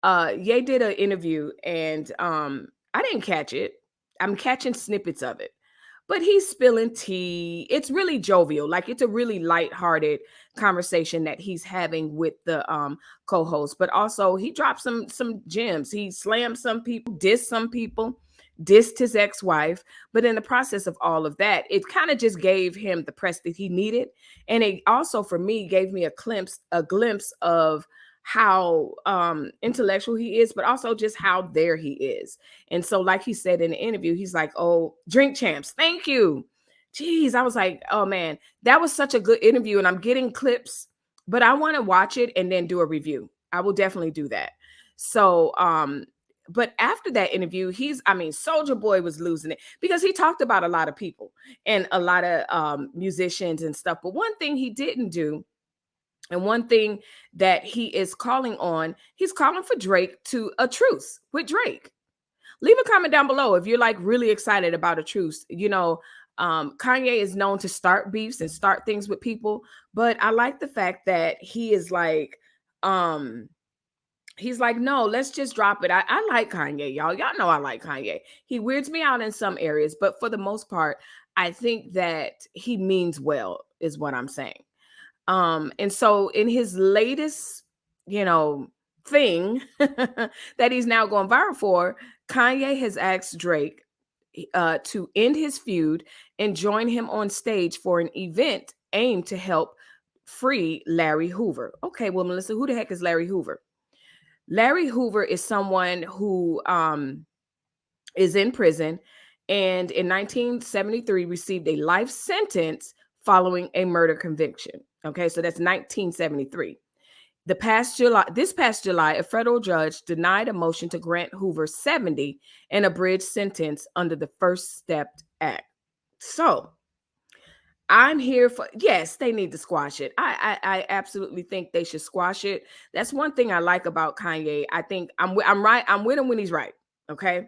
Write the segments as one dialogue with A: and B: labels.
A: Ye did an interview, and I didn't catch it. I'm catching snippets of it. But he's spilling tea. It's really jovial. Like, it's a really lighthearted conversation that he's having with the co-host. But also he dropped some gems. He slammed some people, dissed his ex-wife. But in the process of all of that, it kind of just gave him the press that he needed. And it also, for me, gave me a glimpse of how intellectual he is, but also just how there he is. And so, like he said in the interview, he's like, "Oh, drink champs, thank you." Jeez, I was like, oh man, that was such a good interview. And I'm getting clips, but I want to watch it and then do a review. I will definitely do that. So but after that interview, Soldier Boy was losing it, because he talked about a lot of people and a lot of musicians and stuff. But one thing he didn't do, and one thing that he is calling on, he's calling for Drake to a truce with Drake. Leave a comment down below if you're like really excited about a truce. Kanye is known to start beefs and start things with people, but I like the fact that he is like, he's like, no, let's just drop it. I like Kanye, y'all. Y'all know I like Kanye. He weirds me out in some areas, but for the most part, I think that he means well, is what I'm saying. And so in his latest, thing that he's now going viral for, Kanye has asked Drake to end his feud and join him on stage for an event aimed to help free Larry Hoover. Okay, well, Melissa, who the heck is Larry Hoover? Larry Hoover is someone who is in prison, and in 1973 received a life sentence following a murder conviction. Okay, so that's 1973. This past July, a federal judge denied a motion to grant Hoover 70 and a bridge sentence under the First Step Act. So I'm here for, yes, they need to squash it. I absolutely think they should squash it. That's one thing I like about Kanye. I think I'm right. I'm with him when he's right. Okay.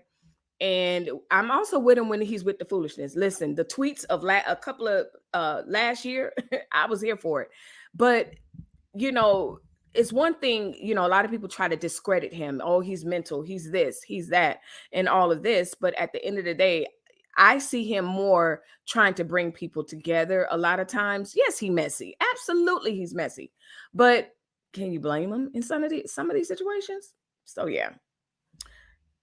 A: And I'm also with him when he's with the foolishness. Listen, the tweets of a couple of last year, I was here for it. But, it's one thing, a lot of people try to discredit him. Oh, he's mental, he's this, he's that, and all of this. But at the end of the day, I see him more trying to bring people together a lot of times. Yes, he's messy. Absolutely, he's messy. But can you blame him in some of these situations? So yeah,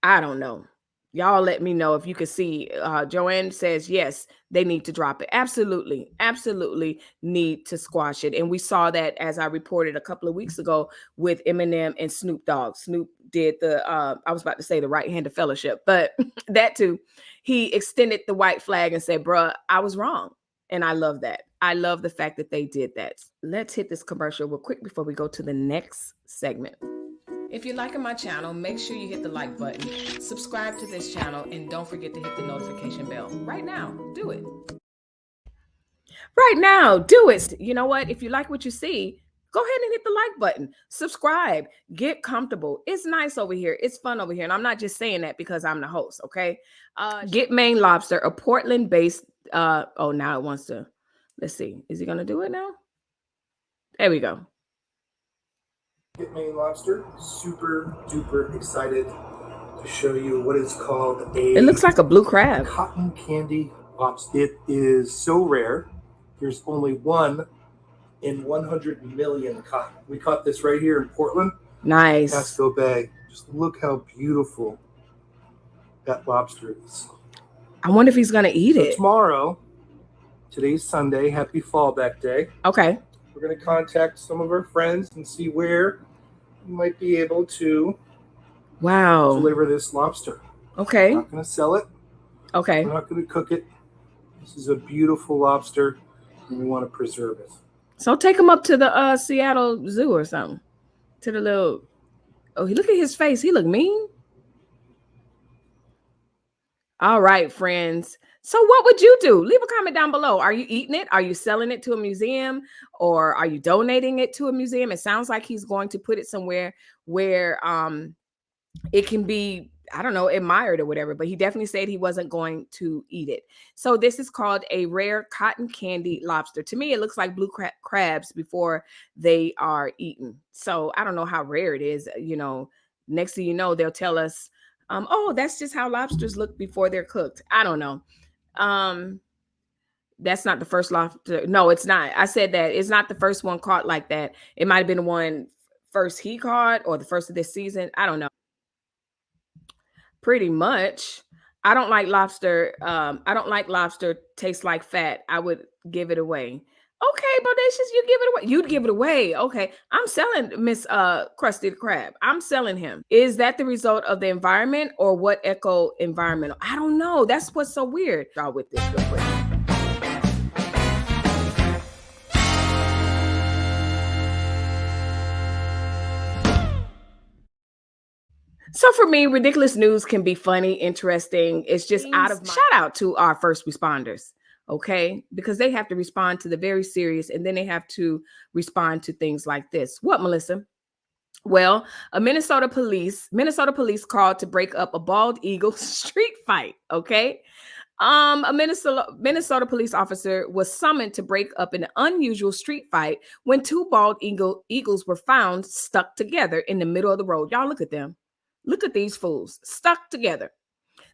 A: I don't know. Y'all let me know if you can see. Joanne says, yes, they need to drop it. Absolutely. Absolutely need to squash it. And we saw that, as I reported a couple of weeks ago, with Eminem and Snoop Dogg. Snoop did I was about to say the right-handed fellowship, but that too. He extended the white flag and said, bruh, I was wrong. And I love that. I love the fact that they did that. Let's hit this commercial real quick before we go to the next segment. If you're liking my channel, make sure you hit the like button, subscribe to this channel, and don't forget to hit the notification bell. Right now, do it. Right now, do it. You know what? If you like what you see, go ahead and hit the like button, subscribe, get comfortable. It's nice over here. It's fun over here. And I'm not just saying that because I'm the host, okay? Get Maine Lobster, a Portland-based, now it wants to, let's see. Is he going to do it now? There we go.
B: Get Maine Lobster, super duper excited to show you what is called
A: it looks like a blue crab.
B: Cotton candy lobster. It is so rare. There's only one in 100 million caught. We caught this right here in Portland.
A: Nice.
B: Pasco Bay. Just look how beautiful that lobster is.
A: I wonder if he's going to eat it.
B: Tomorrow, today's Sunday, happy Fallback Day.
A: Okay.
B: We're going to contact some of our friends and see where we might be able to deliver this lobster.
A: Okay.
B: We're not going to sell it.
A: Okay.
B: We're not going to cook it. This is a beautiful lobster, and we want to preserve it.
A: So take him up to the Seattle Zoo or something. To the little... Oh, look at his face. He look mean. All right, friends. So what would you do? Leave a comment down below. Are you eating it? Are you selling it to a museum? Or are you donating it to a museum? It sounds like he's going to put it somewhere where it can be, I don't know, admired or whatever. But he definitely said he wasn't going to eat it. So this is called a rare cotton candy lobster. To me, it looks like blue crabs before they are eaten. So I don't know how rare it is, Next thing you know, they'll tell us, oh, that's just how lobsters look before they're cooked. I don't know. That's not the first lobster. No, it's not. I said that it's not the first one caught like that. It might have been the one first he caught or the first of this season. I don't know. Pretty much. I don't like lobster. I don't like lobster. Tastes like fat. I would give it away. Okay, Bodacious, you give it away. You'd give it away. Okay. I'm selling Miss Krusty the Crab. I'm selling him. Is that the result of the environment or what eco environmental? I don't know. That's what's so weird. I'll with this real quick. So for me, ridiculous news can be funny, interesting. It's just out of shout out to our first responders, okay? Because they have to respond to the very serious, and then they have to respond to things like this. What, Melissa? Well, Minnesota police called to break up a bald eagle street fight, okay? A Minnesota police officer was summoned to break up an unusual street fight when two bald eagles were found stuck together in the middle of the road. Y'all look at them. Look at these fools stuck together.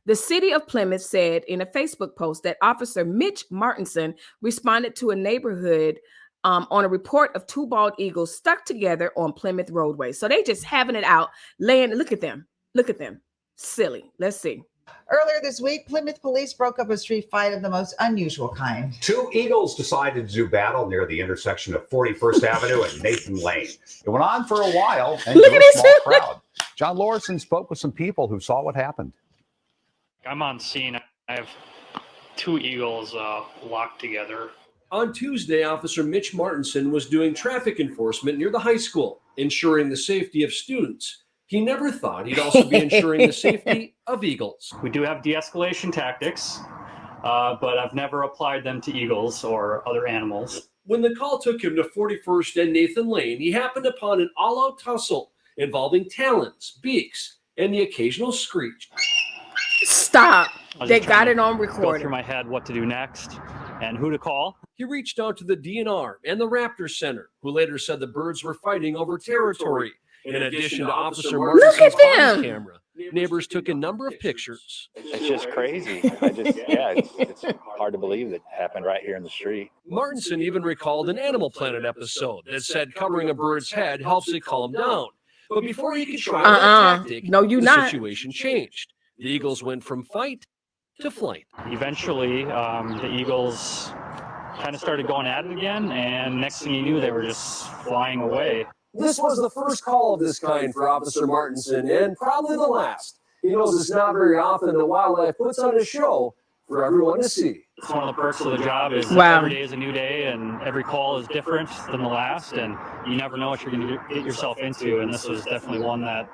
A: The city of Plymouth said in a Facebook post that Officer Mitch Martinson responded to a neighborhood on a report of two bald eagles stuck together on Plymouth roadway. So they just having it out, laying. Look at them. Look at them. Silly. Let's see.
C: Earlier this week, Plymouth police broke up a street fight of the most unusual kind.
D: Two eagles decided to do battle near the intersection of 41st Avenue and Nathan Lane. It went on for a while and drew a small crowd. John Lorison spoke with some people who saw what happened.
E: I'm on scene. I have two eagles locked together.
F: On Tuesday, Officer Mitch Martinson was doing traffic enforcement near the high school, ensuring the safety of students. He never thought he'd also be ensuring the safety of eagles.
E: We do have de-escalation tactics, but I've never applied them to eagles or other animals.
F: When the call took him to 41st and Nathan Lane, he happened upon an all-out tussle involving talons, beaks, and the occasional screech.
A: Stop. They got it on
E: Go
A: recording.
E: through my head what to do next and who to call.
F: He reached out to the DNR and the Raptor Center, who later said the birds were fighting over territory. In addition to Officer Martinson's body camera, neighbors took a number of pictures.
G: It's just crazy. It's hard to believe that happened right here in the street.
F: Martinson even recalled an Animal Planet episode that said covering a bird's head helps it calm down. But before he could try that tactic, the situation changed. The eagles went from fight to flight.
E: Eventually, the eagles kind of started going at it again, and next thing you knew, they were just flying away.
F: This was the first call of this kind for Officer Martinson, and probably the last. He knows it's not very often that wildlife puts on a show for everyone to see.
E: It's one of the perks of the job is every day is a new day, and every call is different than the last, and you never know what you're going to get yourself into, and this was definitely one that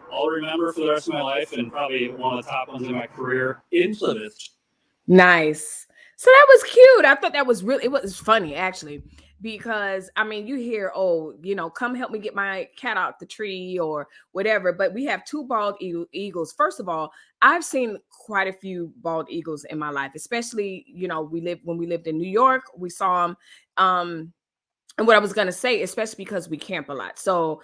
E: I'll remember for the rest of my life, and probably one of the top ones in my career in Plymouth.
A: Nice. So that was cute. I thought that was really, it was funny actually, because I mean, you hear, oh, you know, come help me get my cat out the tree or whatever. But we have two bald eagles. First of all, I've seen quite a few bald eagles in my life, especially, you know, when we lived in New York, we saw them. And what I was going to say, especially because we camp a lot. So,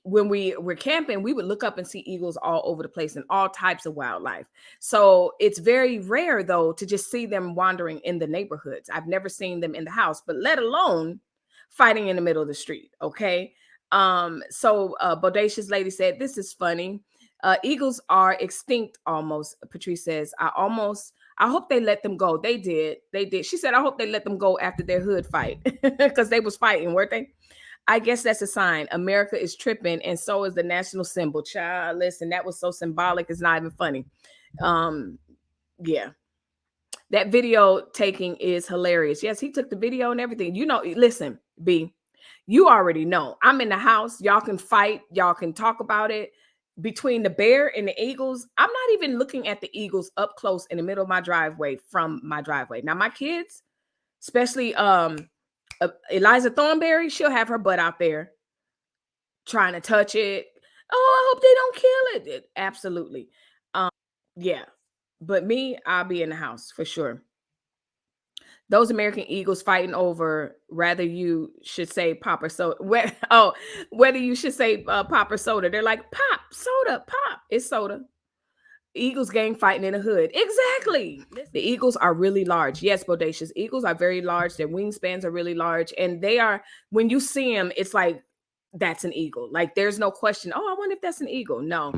A: when we were camping, we would look up and see eagles all over the place and all types of wildlife. So it's very rare, though, to just see them wandering in the neighborhoods. I've never seen them in the house, but let alone fighting in the middle of the street. Okay. So Bodacious Lady said, this is funny. Eagles are extinct almost. Patrice says, I hope they let them go. They did. She said, I hope they let them go after their hood fight because they was fighting, weren't they? I guess that's a sign. America is tripping, and so is the national symbol. Child, listen, that was so symbolic. It's not even funny. Yeah. That video taking is hilarious. Yes, he took the video and everything. You know, listen, B, you already know. I'm in the house. Y'all can fight. Y'all can talk about it. Between the bear and the eagles, I'm not even looking at the eagles up close in the middle of my driveway from my driveway. Now, my kids, especially Eliza Thornberry, she'll have her butt out there trying to touch it. Oh, I hope they don't kill it. Absolutely. Yeah. But me, I'll be in the house for sure. Those American Eagles fighting over whether you should say pop or soda. Whether you should say pop or soda. They're like, pop, soda, pop. It's soda. Eagles gang fighting in the hood. Exactly. The Eagles are really large. Yes, Bodacious. Eagles are very large. Their wingspans are really large. And they are, when you see them, it's like, that's an eagle. Like, there's no question. Oh, I wonder if that's an eagle. No.